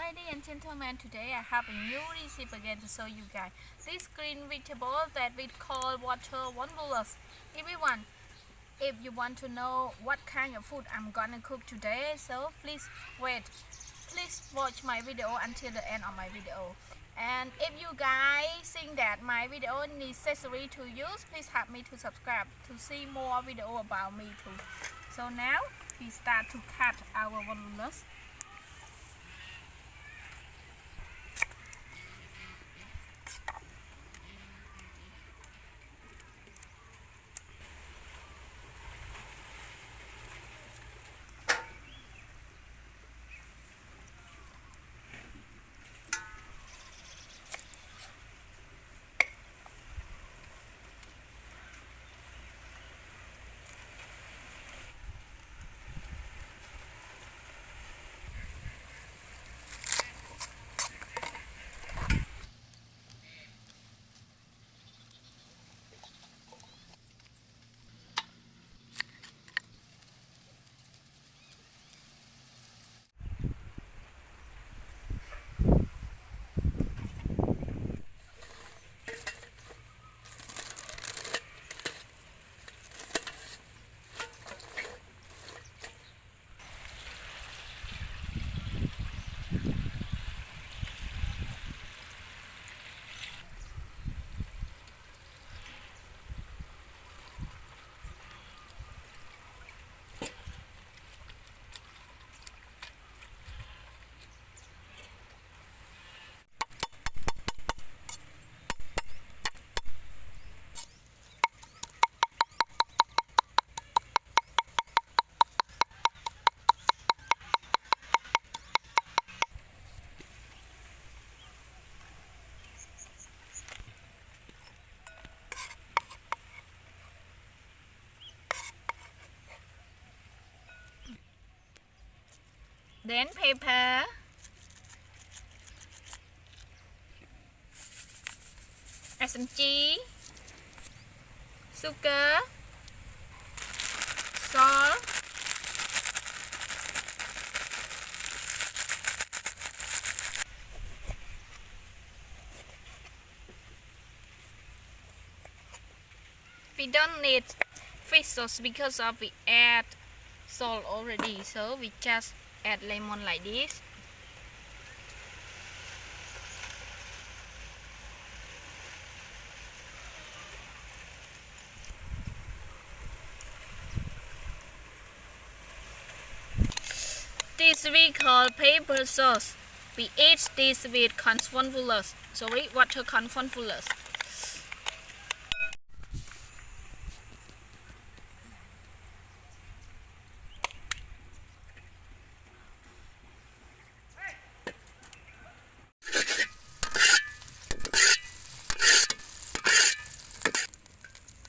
ladies and gentlemen, today I have a new recipe again to show you guys. This green vegetable that we call water convolvulus. If you want to know what kind of food I'm gonna cook today, so please wait. Please watch my video until the end of my video. And if you guys think that my video necessary to use, please help me to subscribe to see more video about me too. So now we start to cut our convolvulus. Then pepper, add some cheese, sugar, salt, we don't need fish sauce because of we add salt already, so we just add lemon like this. This we call pepper sauce. We eat this with convolvulus. Sorry, water convolvulus.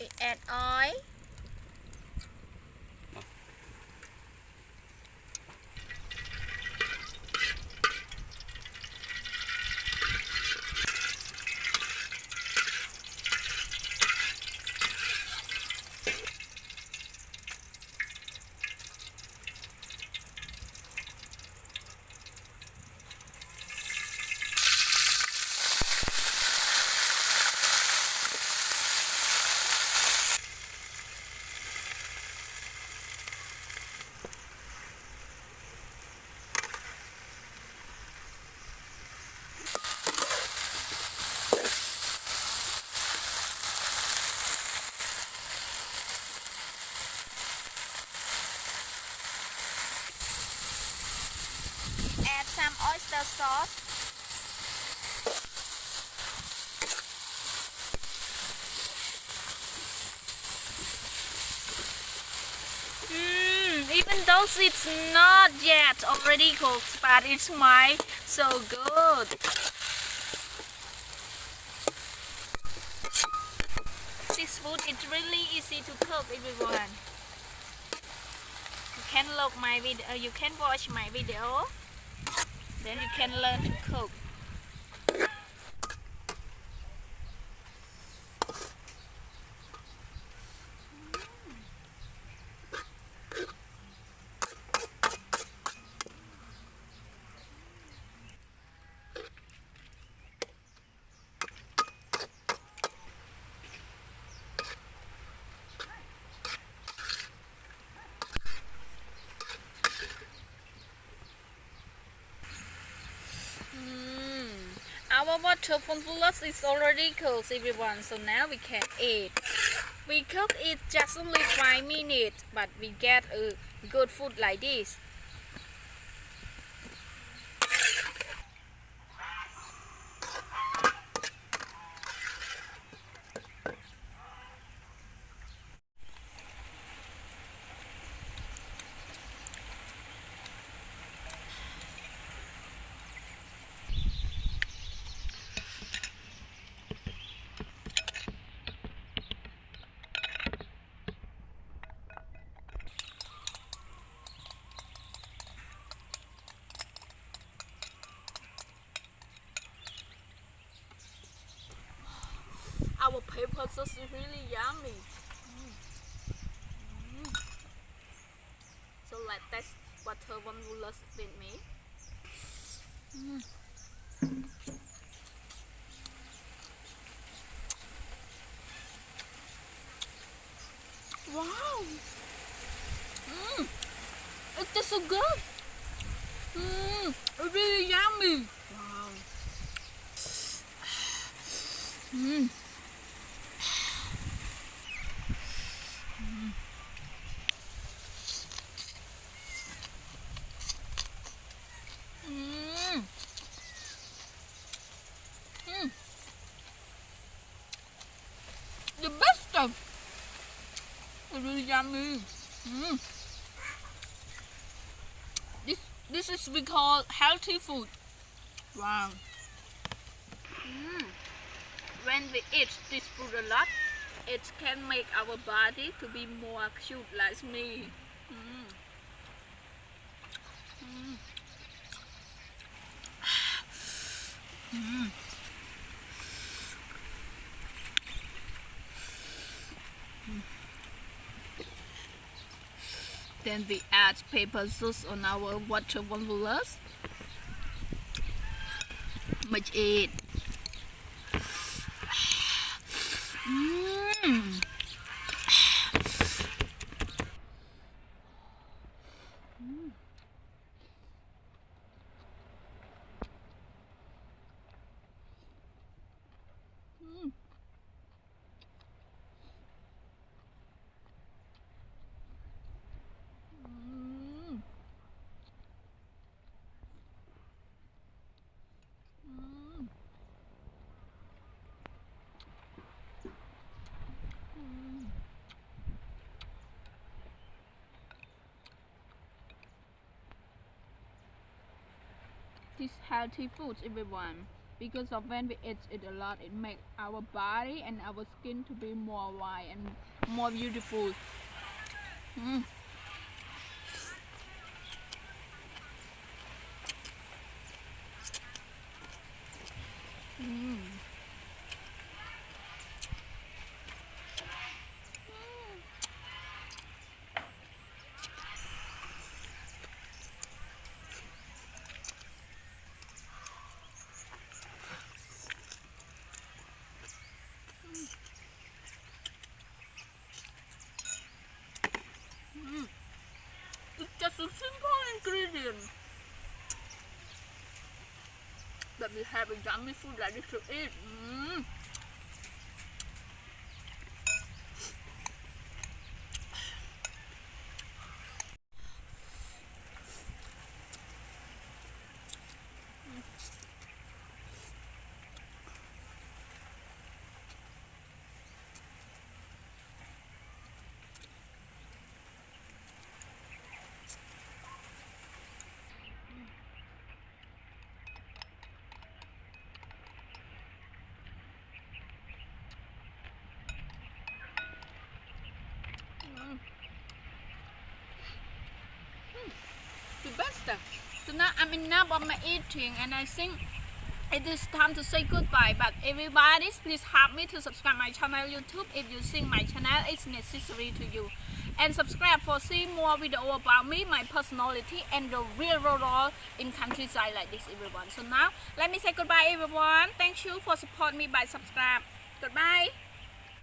We add oil. Add some oyster sauce. Even though it's not yet already cooked, but it's my so good. This food is really easy to cook, everyone. You can look my video. You can watch my video. Then you can learn to cook. Our water convolvulus is already cooked, everyone, so now we can eat. We cook it just only 5 minutes, but we get a good food like this. Our pepper sauce is really yummy. So let's taste water convolvulus with me. Wow! It tastes so good. It's really yummy. Wow. The best stuff. It's really yummy. This is we call healthy food. Wow. When we eat this food a lot, it can make our body to be more cute like me. Then we add pepper sauce on our water convolvulus. Much eat. This healthy foods, everyone, because of when we eat it a lot, it makes our body and our skin to be more white and more beautiful. It's just a simple ingredient, but we have a yummy food like this to eat. The best stuff. So now I'm enough of my eating, and I think it is time to say goodbye. But everybody, please help me to subscribe my channel YouTube if you think my channel is necessary to you, and subscribe for see more video about me, my personality, and the real role in countryside like this, everyone. So now let me say goodbye, everyone. Thank you for support me by subscribe. Goodbye.